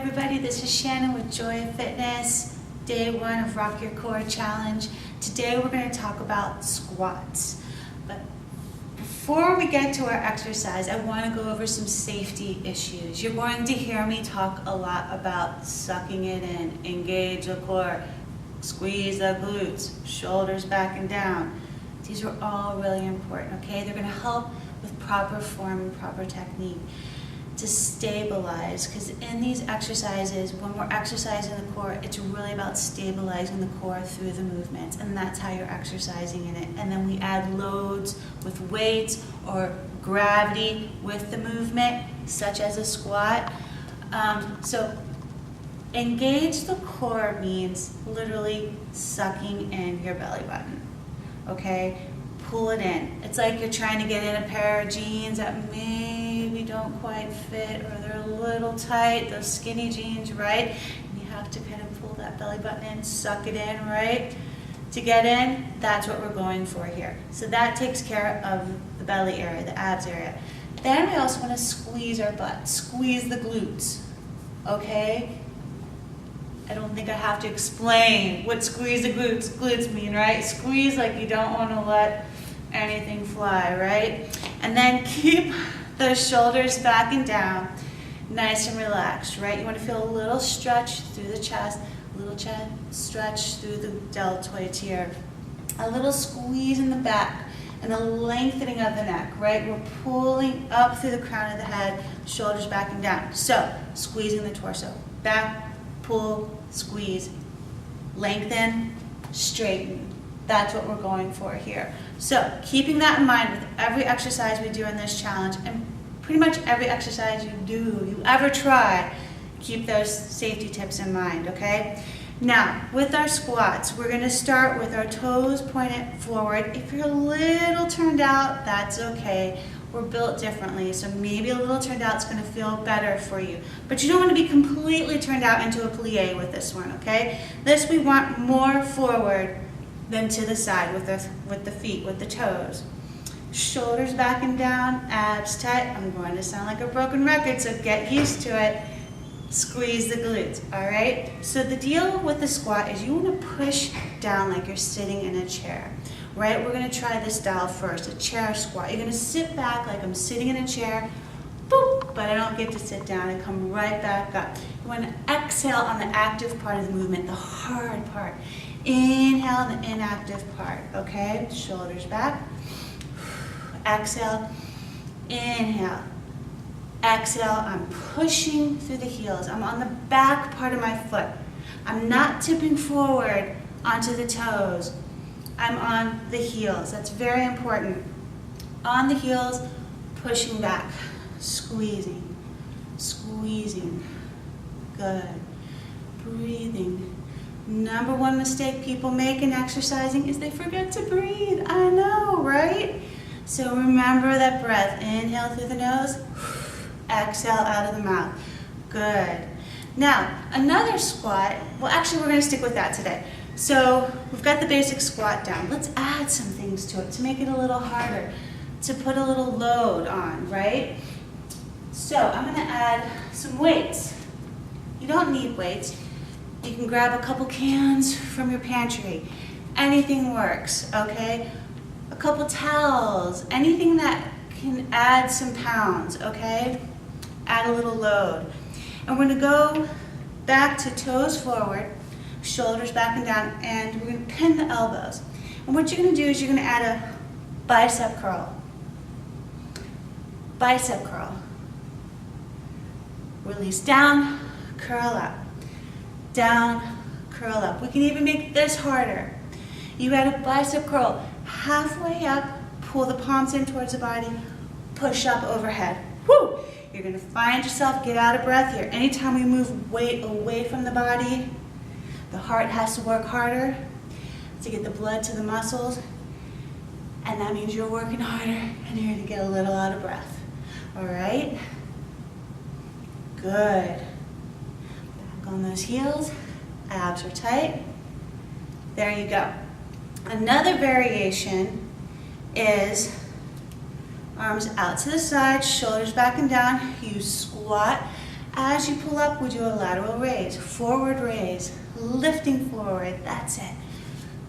everybody, this is Shannon with Joy of Fitness, day 1 of Rock Your Core Challenge. Today we're going to talk about squats. But before we get to our exercise, I want to go over some safety issues. You're going to hear me talk a lot about sucking it in, engage the core, squeeze the glutes, shoulders back and down. These are all really important, okay? They're going to help with proper form and proper technique to stabilize, because in these exercises, when we're exercising the core, it's really about stabilizing the core through the movements, and that's how you're exercising in it. And then we add loads with weights or gravity with the movement, such as a squat. So engage the core means literally sucking in your belly button, okay? Pull it in. It's like you're trying to get in a pair of jeans that maybe don't quite fit, or they're a little tight, those skinny jeans, right? And you have to kind of pull that belly button in, suck it in, right? To get in, that's what we're going for here. So that takes care of the belly area, the abs area. Then we also want to squeeze our butt, squeeze the glutes, okay? I don't think I have to explain what squeeze the glutes mean, right? Squeeze like you don't want to let anything fly, right? And then keep those shoulders back and down, nice and relaxed, right? You want to feel a little stretch through the chest, a little stretch through the deltoids here, a little squeeze in the back, and a lengthening of the neck, right? We're pulling up through the crown of the head, shoulders back and down. So, squeezing the torso, back, pull, squeeze, lengthen, straighten. That's what we're going for here. So keeping that in mind with every exercise we do in this challenge, and pretty much every exercise you ever try, keep those safety tips in mind, okay? Now, with our squats, we're gonna start with our toes pointed forward. If you're a little turned out, that's okay. We're built differently, so maybe a little turned out is going to feel better for you. But you don't want to be completely turned out into a plie with this one, okay? This we want more forward than to the side with the feet, with the toes. Shoulders back and down, abs tight. I'm going to sound like a broken record, so get used to it. Squeeze the glutes, all right? So the deal with the squat is you want to push down like you're sitting in a chair. Right, we're going to try this style first, a chair squat. You're going to sit back like I'm sitting in a chair, boop, but I don't get to sit down and come right back up. You want to exhale on the active part of the movement, the hard part. Inhale the inactive part, okay? Shoulders back. Exhale, inhale. Exhale, I'm pushing through the heels. I'm on the back part of my foot. I'm not tipping forward onto the toes. I'm on the heels. That's very important. On the heels, pushing back, squeezing, squeezing. Good. Breathing. Number one mistake people make in exercising is they forget to breathe. I know, right? So remember that breath. Inhale through the nose, exhale out of the mouth. Good. Now, another squat, well actually we're going to stick with that today. So we've got the basic squat down. Let's add some things to it to make it a little harder, to put a little load on, right? So I'm going to add some weights. You don't need weights. You can grab a couple cans from your pantry. Anything works, okay? A couple towels, anything that can add some pounds, okay? Add a little load. And we're going to go back to toes forward, shoulders back and down, and we're going to pin the elbows. And what you're going to do is you're going to add a bicep curl. Bicep curl. Release down, curl up. Down, curl up. We can even make this harder. You add a bicep curl halfway up, pull the palms in towards the body, push up overhead. Woo! You're going to find yourself, get out of breath here. Anytime we move weight away from the body, the heart has to work harder to get the blood to the muscles, and that means you're working harder and you're going to get a little out of breath. All right? Good. Back on those heels, abs are tight. There you go. Another variation is arms out to the side, shoulders back and down. You squat As you pull up, we do a lateral raise, forward raise, lifting forward, that's it.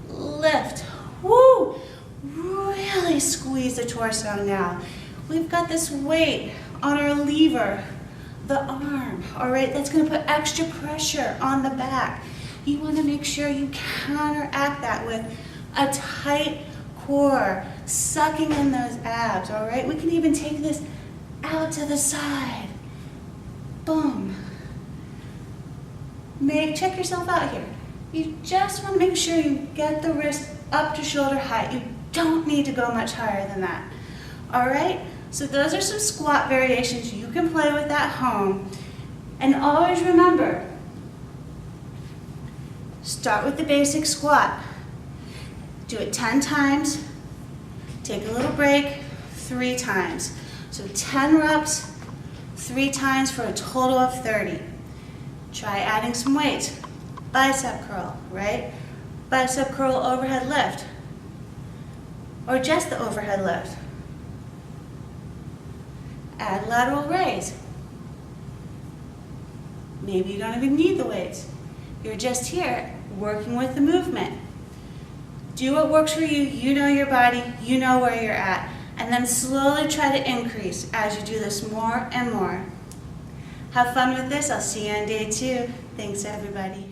Lift, woo! Really squeeze the torso now. We've got this weight on our lever, the arm, all right? That's gonna put extra pressure on the back. You wanna make sure you counteract that with a tight core, sucking in those abs, all right? We can even take this out to the side. Boom. Check yourself out here. You just want to make sure you get the wrist up to shoulder height. You don't need to go much higher than that. All right? So those are some squat variations you can play with at home. And always remember, start with the basic squat. Do it 10 times. Take a little break 3 times. So 10 reps, 3 times for a total of 30. Try adding some weight. Bicep curl, right? Bicep curl overhead lift. Or just the overhead lift. Add lateral raise. Maybe you don't even need the weights. You're just here working with the movement. Do what works for you. You know your body. You know where you're at. And then slowly try to increase as you do this more and more. Have fun with this. I'll see you on day 2. Thanks, everybody.